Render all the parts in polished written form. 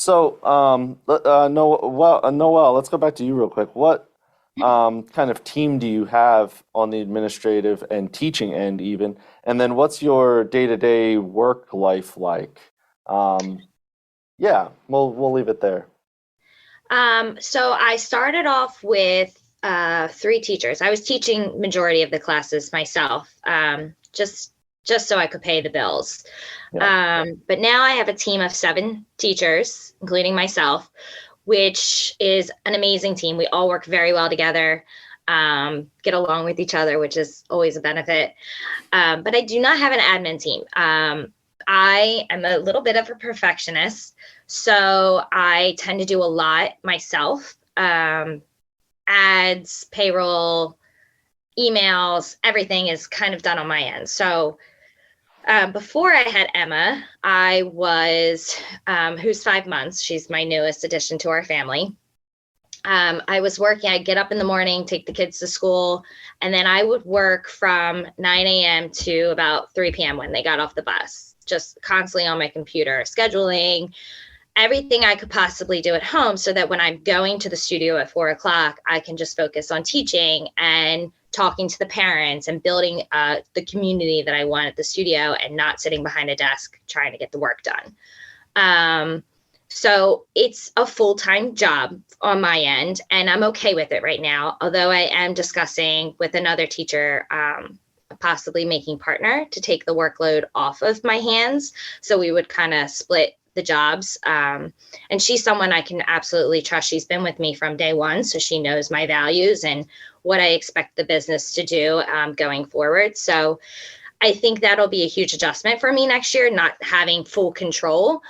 So, Noel, let's go back to you real quick. What kind of team do you have on the administrative and teaching end, even? And then what's your day-to-day work life like? Um, yeah, we'll leave it there. So I started off with three teachers. I was teaching majority of the classes myself, just so I could pay the bills. Yeah. But now I have a team of seven teachers, including myself, which is an amazing team. We all work very well together, get along with each other, which is always a benefit. But I do not have an admin team. I am a little bit of a perfectionist, so I tend to do a lot myself. Ads, payroll, emails, everything is kind of done on my end. So before I had Emma, I was, who's 5 months. She's my newest addition to our family. I was working, I'd get up in the morning, take the kids to school, and then I would work from 9 a.m. to about 3 p.m. when they got off the bus, just constantly on my computer, scheduling everything I could possibly do at home so that when I'm going to the studio at 4 o'clock, I can just focus on teaching and talking to the parents and building the community that I want at the studio and not sitting behind a desk trying to get the work done. So it's a full-time job on my end, and I'm okay with it right now, although I am discussing with another teacher possibly making partner to take the workload off of my hands. So we would kind of split the jobs. And she's someone I can absolutely trust. She's been with me from day one, so she knows my values and what I expect the business to do going forward. So I think that'll be a huge adjustment for me next year, not having full control.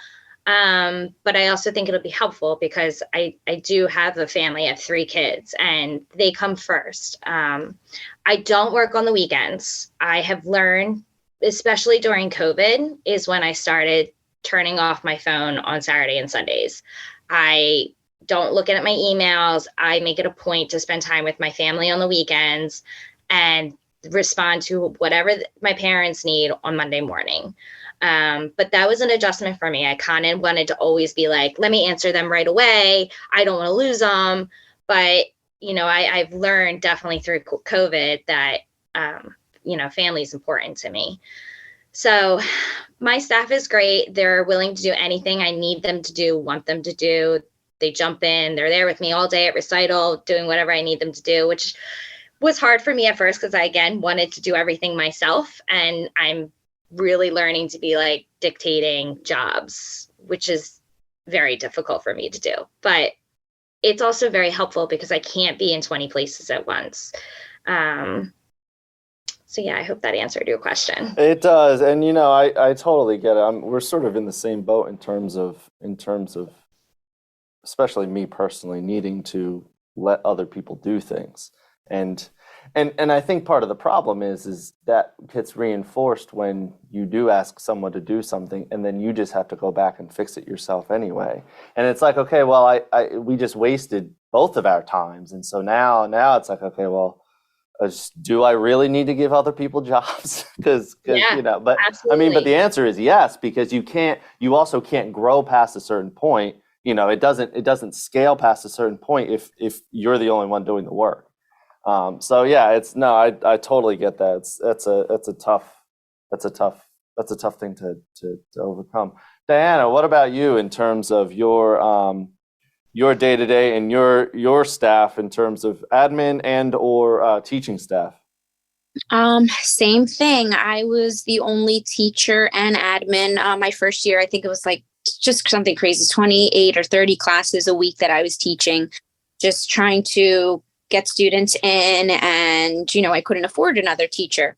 But I also think it'll be helpful because I do have a family of three kids and they come first. I don't work on the weekends. I have learned, especially during COVID, is when I started turning off my phone on Saturday and Sundays. I don't look at my emails. I make it a point to spend time with my family on the weekends and respond to whatever my parents need on Monday morning. But that was an adjustment for me. I kind of wanted to always be like, let me answer them right away. I don't want to lose them. But, I've learned definitely through COVID that, family is important to me. So my staff is great. They're willing to do anything I need them to do, want them to do. They jump in. They're there with me all day at recital, doing whatever I need them to do, which was hard for me at first because I, again, wanted to do everything myself. And I'm really learning to be like dictating jobs, which is very difficult for me to do. But it's also very helpful because I can't be in 20 places at once. So yeah, I hope that answered your question. It does, and I totally get it. We're sort of in the same boat in terms of especially me personally needing to let other people do things. And and I think part of the problem is that gets reinforced when you do ask someone to do something and then you just have to go back and fix it yourself anyway. And it's like, okay, well, we just wasted both of our times. And so now it's like, okay, well, do I really need to give other people jobs? Because Yeah, but I mean, but absolutely. the answer is yes, because you also can't grow past a certain point. It doesn't scale past a certain point if you're the only one doing the work. So yeah, it's no, I totally get that. That's a tough thing to overcome. Diana, what about you in terms of your day to day and your staff in terms of admin and or teaching staff? Same thing. I was the only teacher and admin. My first year, I think it was like just something crazy, 28 or 30 classes a week that I was teaching, just trying to get students in, and I couldn't afford another teacher.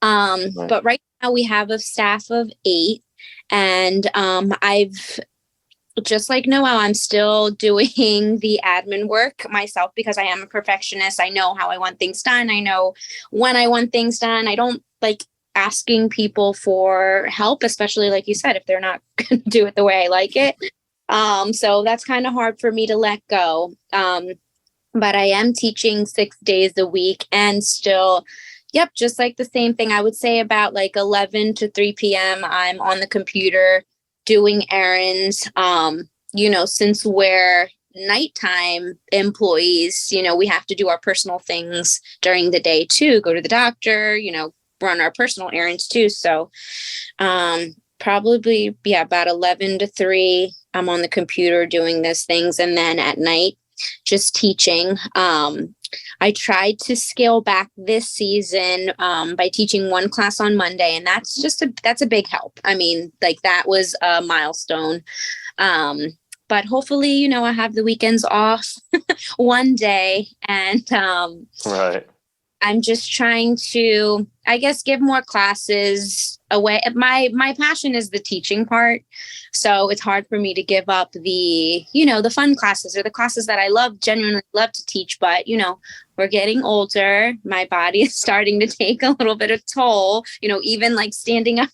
Right. But right now we have a staff of 8, and I've just like Noelle, I'm still doing the admin work myself because I am a perfectionist. I know how I want things done. I know when I want things done. I don't like asking people for help, especially like you said, if they're not going to do it the way I like it. So that's kind of hard for me to let go. But I am teaching 6 days a week and still, yep, just like the same thing. I would say about like 11 to 3 p.m. I'm on the computer doing errands, since we're nighttime employees, we have to do our personal things during the day too, go to the doctor, run our personal errands too. So probably, about 11 to 3, I'm on the computer doing those things. And then at night, just teaching. I tried to scale back this season by teaching one class on Monday, and that's a big help. I mean, like, that was a milestone. But hopefully, I have the weekends off one day, and Right. I'm just trying to, I guess, give more classes away. My passion is the teaching part. So it's hard for me to give up the fun classes or the classes that I genuinely love to teach. But, we're getting older. My body is starting to take a little bit of toll, even like standing up,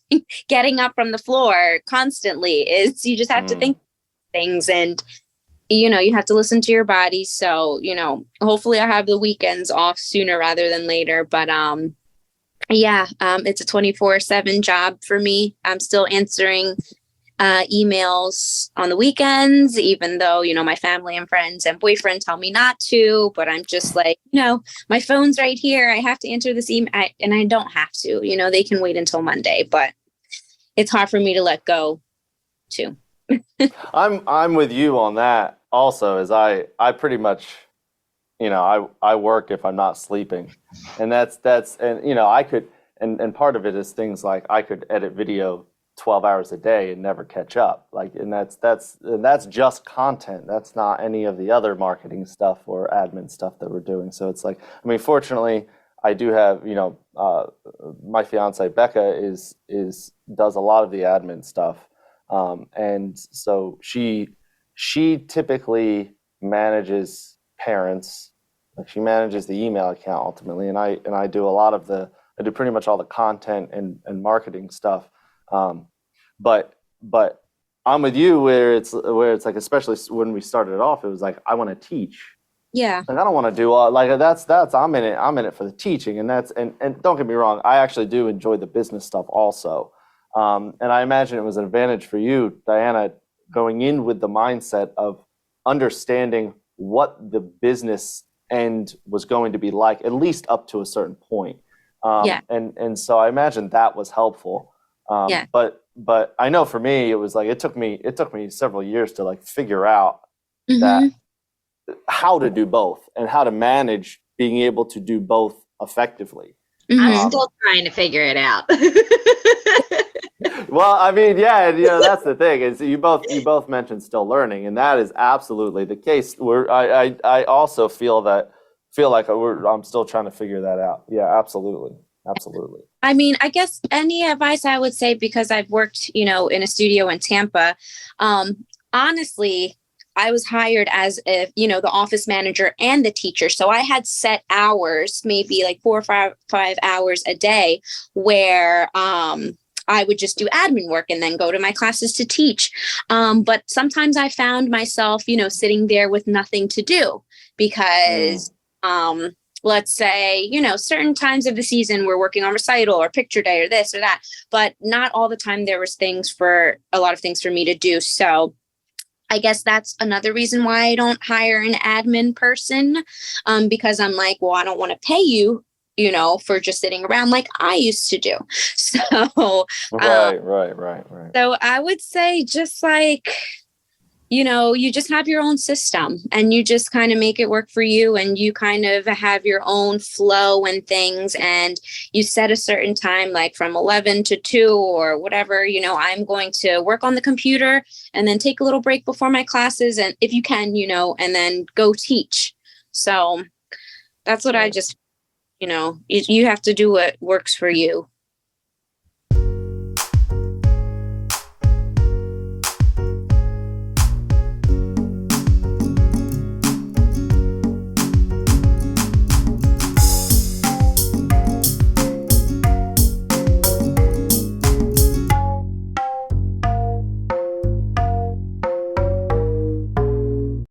getting up from the floor constantly you just have to think things, and you have to listen to your body. So, hopefully I have the weekends off sooner rather than later. But it's a 24/7 job for me. I'm still answering emails on the weekends, even though, my family and friends and boyfriend tell me not to. But I'm just like, my phone's right here. I have to answer this email, and I don't have to. They can wait until Monday. But it's hard for me to let go too. I'm with you on that also, as I pretty much, I work if I'm not sleeping, and that's and I could, and part of it is things like I could edit video 12 hours a day and never catch up, like, and that's just content. That's not any of the other marketing stuff or admin stuff that we're doing. So it's like, I mean, fortunately I do have, my fiance Becca does a lot of the admin stuff. And so she typically manages parents, like she manages the email account ultimately, and I do I do pretty much all the content and marketing stuff. But I'm with you where it's like, especially when we started off, it was like, I want to teach. Yeah. Like, I don't want to do all, like, that's I'm in it for the teaching, and and don't get me wrong, I actually do enjoy the business stuff also. And I imagine it was an advantage for you, Diana, going in with the mindset of understanding what the business end was going to be like, at least up to a certain point. And so I imagine that was helpful. But I know for me, it was like, it took me several years to like figure out that how to do both and how to manage being able to do both effectively. I'm still trying to figure it out. Well, I mean, yeah, that's the thing, is you both mentioned still learning, and that is absolutely the case. I also feel like I'm still trying to figure that out. Yeah, absolutely. I mean, I guess any advice I would say, because I've worked, in a studio in Tampa, honestly, I was hired as the office manager and the teacher. So I had set hours, maybe like 4 or 5 hours a day, where I would just do admin work and then go to my classes to teach. But sometimes I found myself, sitting there with nothing to do because, let's say, certain times of the season we're working on recital or picture day or this or that, but not all the time there was a lot of things for me to do. So I guess that's another reason why I don't hire an admin person, because I'm like, well, I don't want to pay you, for just sitting around like I used to do. So, right. So I would say, just like, you just have your own system and you just kind of make it work for you, and you kind of have your own flow and things, and you set a certain time, like from 11 to 2 or whatever, I'm going to work on the computer and then take a little break before my classes, and if you can, and then go teach. So that's what I just, you have to do what works for you.